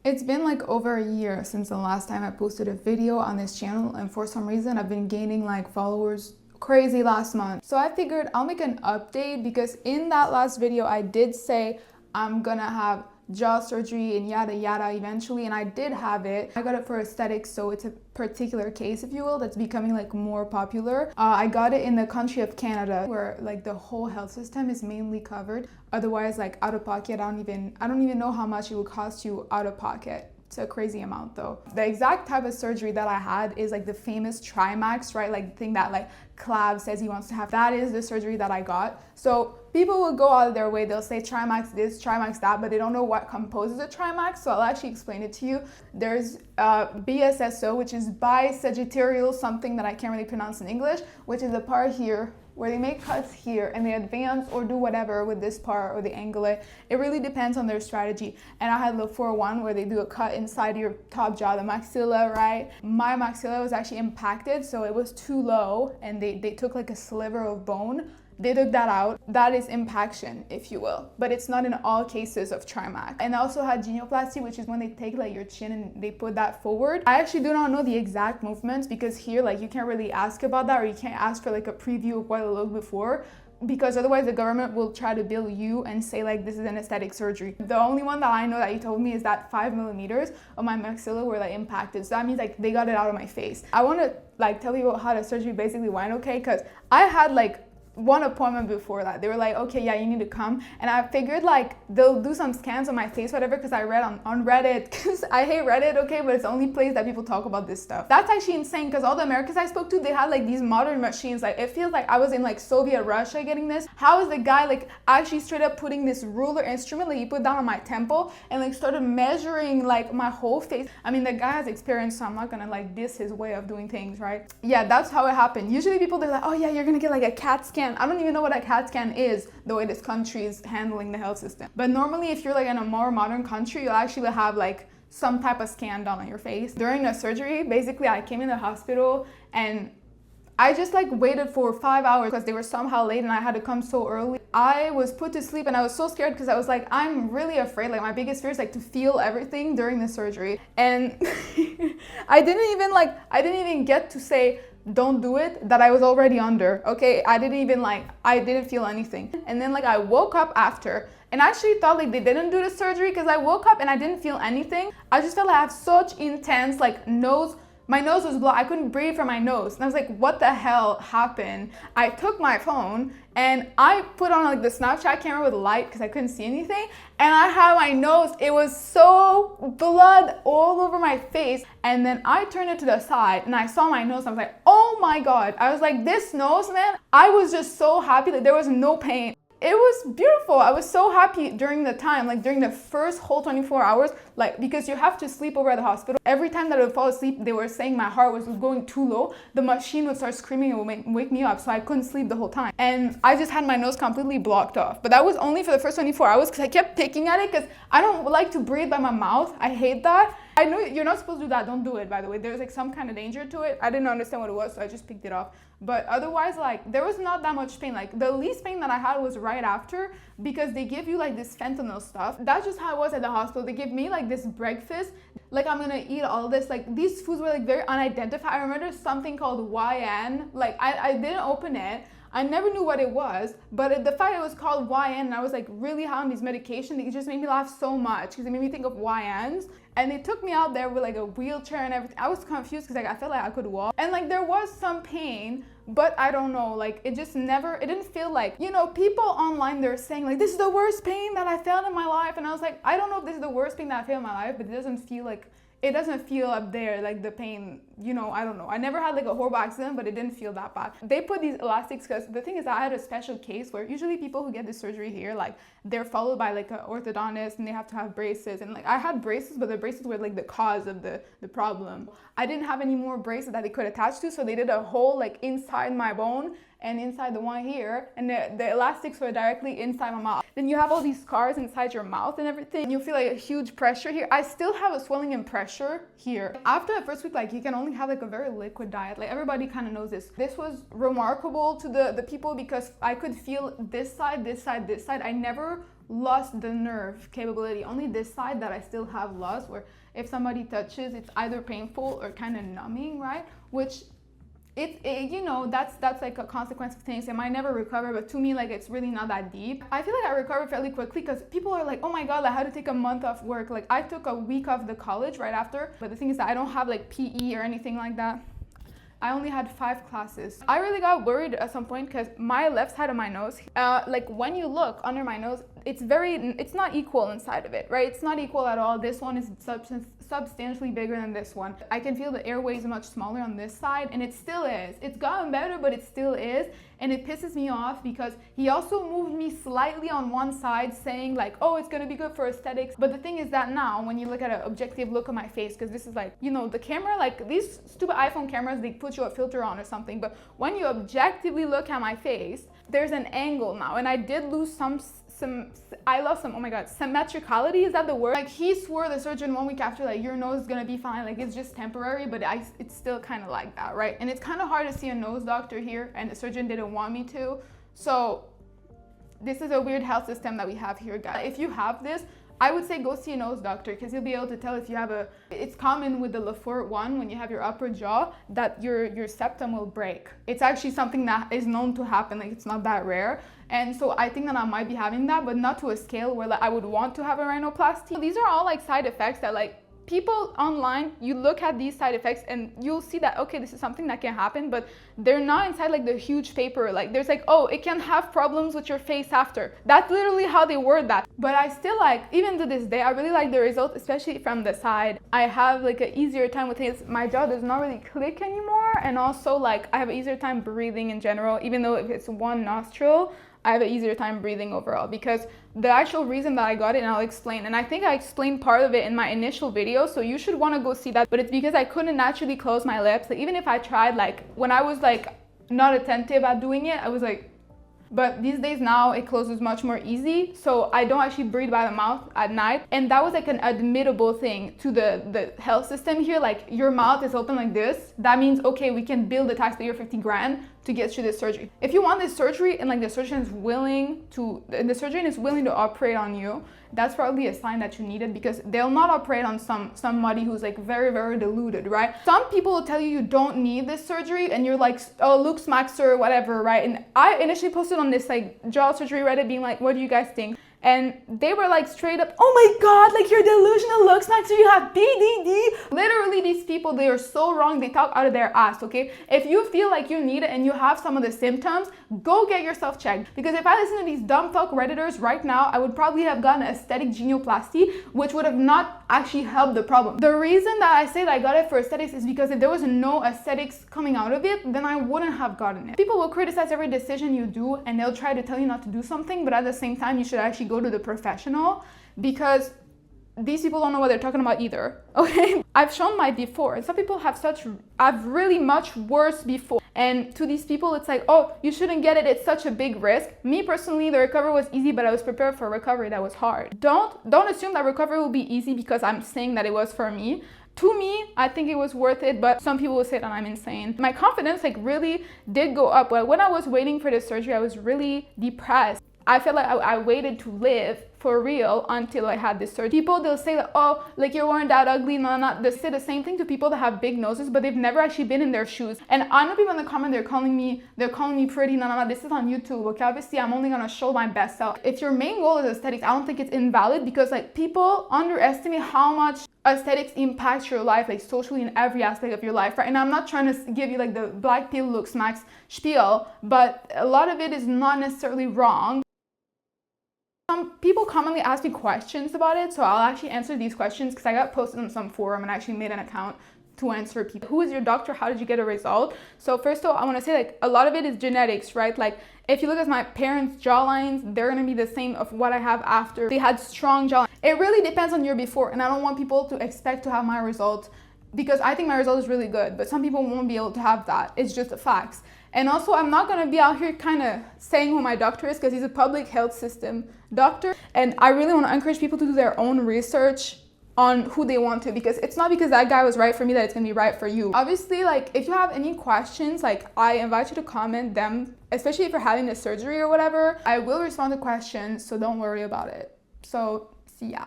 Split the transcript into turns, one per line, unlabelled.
It's been like over a year since the last time I posted a video on this channel, and for some reason I've been gaining like followers crazy last month. So I figured I'll make an update because in that last video I did say I'm gonna have jaw surgery and yada yada eventually, and I did have it. I got it for aesthetics, so it's a particular case, if you will, that's becoming like more popular. I got it in the country of Canada, where like the whole health system is mainly covered. Otherwise, like out of pocket, I don't even know how much it would cost you out of pocket. It's a crazy amount though. The exact type of surgery that I had is like the famous Trimax, right? Like the thing that like Clav says he wants to have. That is the surgery that I got. So people will go out of their way, they'll say Trimax this, Trimax that, but they don't know what composes a Trimax. So I'll actually explain it to you. There's BSSO, which is bisagittal something that I can't really pronounce in English, which is the part here where they make cuts here and they advance or do whatever with this part, or they angle it. It really depends on their strategy. And I had Lefort one where they do a cut inside your top jaw, the maxilla, right? My maxilla was actually impacted, so it was too low, and they took like a sliver of bone. They took that out. That is impaction, if you will, but it's not in all cases of Trimax. And I also had genioplasty, which is when they take like your chin and they put that forward. I actually do not know the exact movements because here, like, you can't really ask about that, or you can't ask for like a preview of what it looked before, because otherwise the government will try to bill you and say like this is an aesthetic surgery. The only one that I know that he told me is that 5 millimeters of my maxilla were like impacted. So that means like they got it out of my face. I want to like tell you how the surgery basically went, okay? Because I had like one appointment before that. They were like, okay, yeah, you need to come. And I figured like they'll do some scans on my face, whatever, because I read on Reddit, because I hate Reddit, okay, but it's the only place that people talk about this stuff. That's actually insane, because all the Americans I spoke to, they had like these modern machines. Like, it feels like I was in like Soviet Russia getting this. How is the guy like actually straight up putting this ruler instrument like he put down on my temple and like started measuring like my whole face? I mean, the guy has experience, so I'm not gonna like diss his way of doing things, right? Yeah, that's how it happened. Usually people, they're like, oh yeah, you're gonna get like a CAT scan. I don't even know what a CAT scan is, the way this country is handling the health system. But normally if you're like in a more modern country, you'll actually have like some type of scan done on your face. During the surgery, basically I came in the hospital and I just like waited for 5 hours because they were somehow late and I had to come so early. I was put to sleep and I was so scared because I was like, I'm really afraid. Like, my biggest fear is like to feel everything during the surgery. And I didn't even get to say, don't do it, that I was already under, okay? I didn't feel anything. And then like I woke up after and I actually thought like they didn't do the surgery because I woke up and I didn't feel anything. I just felt like I have such intense like my nose was blocked. I couldn't breathe from my nose. And I was like, what the hell happened? I took my phone and I put on like the Snapchat camera with light because I couldn't see anything. And I had my nose, it was so blood all over my face. And then I turned it to the side and I saw my nose and I was like, oh my God. I was like, this nose, man. I was just so happy that there was no pain. It was beautiful. I was so happy during the time, like during the first whole 24 hours, like because you have to sleep over at the hospital. Every time that I would fall asleep, they were saying my heart was going too low. The machine would start screaming and would wake me up, so I couldn't sleep the whole time. And I just had my nose completely blocked off. But that was only for the first 24 hours because I kept picking at it because I don't like to breathe by my mouth. I hate that. I know you're not supposed to do that. Don't do it, by the way. There's like some kind of danger to it. I didn't understand what it was, so I just picked it off. But otherwise, like, there was not that much pain. Like, the least pain that I had was right after, because they give you like this fentanyl stuff. That's just how it was at the hospital. They give me like this breakfast, like I'm gonna eat all this. Like, these foods were like very unidentified. I remember something called YN. Like, I didn't open it. I never knew what it was, but the fact it was called YN and I was like really high on these medications, it just made me laugh so much because it made me think of YNs. And they took me out there with like a wheelchair and everything. I was confused because like I felt like I could walk. And like there was some pain, but I don't know, like it didn't feel like, you know, people online, they're saying like, this is the worst pain that I felt in my life. And I was like, I don't know if this is the worst pain that I felt in my life, but it doesn't feel up there like the pain, you know, I don't know. I never had like a horrible accident, but it didn't feel that bad. They put these elastics because the thing is I had a special case where usually people who get this surgery here, like they're followed by like an orthodontist and they have to have braces. And like I had braces, but the braces were like the cause of the problem. I didn't have any more braces that they could attach to, so they did a hole like inside my bone and inside the one here, and the elastics were directly inside my mouth. Then you have all these scars inside your mouth and everything. You feel like a huge pressure here. I still have a swelling and pressure here. After the first week, like you can only have like a very liquid diet. Like everybody kind of knows this. This was remarkable to the people because I could feel this side, this side, this side. I never lost the nerve capability. Only this side that I still have lost, where if somebody touches, it's either painful or kind of numbing, right? Which you know, that's like a consequence of things. It might never recover, but to me, like, it's really not that deep. I feel like I recovered fairly quickly because people are like, oh my god, I had to take a month off work. Like, I took a week off the college right after, but the thing is that I don't have like PE or anything like that. I only had 5 classes. I really got worried at some point because my left side of my nose, like when you look under my nose, it's not equal inside of it, right? It's not equal at all. This one is substantially bigger than this one. I can feel the airways much smaller on this side, and it still is. It's gotten better, but it still is. And it pisses me off because he also moved me slightly on one side, saying like, oh, it's gonna be good for aesthetics. But the thing is that now, when you look at an objective look at my face, because this is like, you know, the camera, like these stupid iPhone cameras, they put you a filter on or something. But when you objectively look at my face, there's an angle now. And I did lose I lost some, oh my god, symmetricality, is that the word? Like, he swore, the surgeon, 1 week after, like, your nose is gonna be fine, like, it's just temporary, but it's still kind of like that, right? And it's kind of hard to see a nose doctor here, and the surgeon didn't want me to. So this is a weird health system that we have here, guys. If you have this, I would say go see a nose doctor, because he'll be able to tell if you have it's common with the Lefort one, when you have your upper jaw, that your septum will break. It's actually something that is known to happen, like, it's not that rare. And so I think that I might be having that, but not to a scale where like I would want to have a rhinoplasty. These are all like side effects that, like, people online, you look at these side effects and you'll see that, okay, this is something that can happen, but they're not inside like the huge paper. Like, there's like, oh, it can have problems with your face after. That's literally how they word that. But I still like, even to this day, I really like the result, especially from the side. I have like an easier time with things. My jaw does not really click anymore. And also, like, I have an easier time breathing in general, even though if it's one nostril, I have an easier time breathing overall, because the actual reason that I got it, and I'll explain, and I think I explained part of it in my initial video, so you should want to go see that, but it's because I couldn't naturally close my lips. Like, even if I tried, like, when I was like not attentive at doing it, I was like, but these days now it closes much more easy, so I don't actually breathe by the mouth at night. And that was like an admittable thing to the health system here. Like, your mouth is open like this, that means, okay, we can bill the taxpayer 50 grand to get you this surgery. If you want this surgery and like the surgeon is willing to operate on you, that's probably a sign that you need it, because they'll not operate on somebody who's like very, very deluded, right? Some people will tell you you don't need this surgery, and you're like, oh, Luke smacks or whatever, right? And I initially posted on this like jaw surgery Reddit being like, what do you guys think? And they were like straight up, oh my god, like, you're delusional, looks like, so you have BDD. Literally, these people, they are so wrong, they talk out of their ass, okay? If you feel like you need it and you have some of the symptoms, go get yourself checked. Because if I listen to these dumb fuck Redditors right now, I would probably have gotten aesthetic genioplasty, which would have not actually helped the problem. The reason that I say that I got it for aesthetics is because if there was no aesthetics coming out of it, then I wouldn't have gotten it. People will criticize every decision you do, and they'll try to tell you not to do something, but at the same time, you should actually go to the professional, because these people don't know what they're talking about either, okay? I've shown my before, and some people have really much worse before. And to these people, it's like, oh, you shouldn't get it, it's such a big risk. Me personally, the recovery was easy, but I was prepared for a recovery that was hard. Don't assume that recovery will be easy because I'm saying that it was for me. To me, I think it was worth it, but some people will say that I'm insane. My confidence like really did go up. But when I was waiting for the surgery, I was really depressed. I felt like I waited to live for real until I had this surgery. People, they'll say that, oh, like, you weren't that ugly, no. They say the same thing to people that have big noses, but they've never actually been in their shoes. And I know people in the comment, they're calling me pretty, no. This is on YouTube, okay? Obviously, I'm only gonna show my best self. If your main goal is aesthetics, I don't think it's invalid, because like, people underestimate how much aesthetics impacts your life, like socially, in every aspect of your life, right? And I'm not trying to give you like the black pill look smacks spiel, but a lot of it is not necessarily wrong. Some people commonly ask me questions about it, so I'll actually answer these questions because I got posted on some forum and actually made an account to answer people. Who is your doctor? How did you get a result? So first of all, I want to say, like, a lot of it is genetics, right? Like, if you look at my parents' jawlines, they're going to be the same of what I have after. They had strong jawlines. It really depends on your before, and I don't want people to expect to have my result, because I think my result is really good, but some people won't be able to have that. It's just the facts. And also, I'm not gonna be out here kind of saying who my doctor is, because he's a public health system doctor. And I really want to encourage people to do their own research on who they want to, because it's not because that guy was right for me that it's gonna be right for you. Obviously, like, if you have any questions, like, I invite you to comment them, especially if you're having the surgery or whatever. I will respond to questions, so don't worry about it. So, see ya.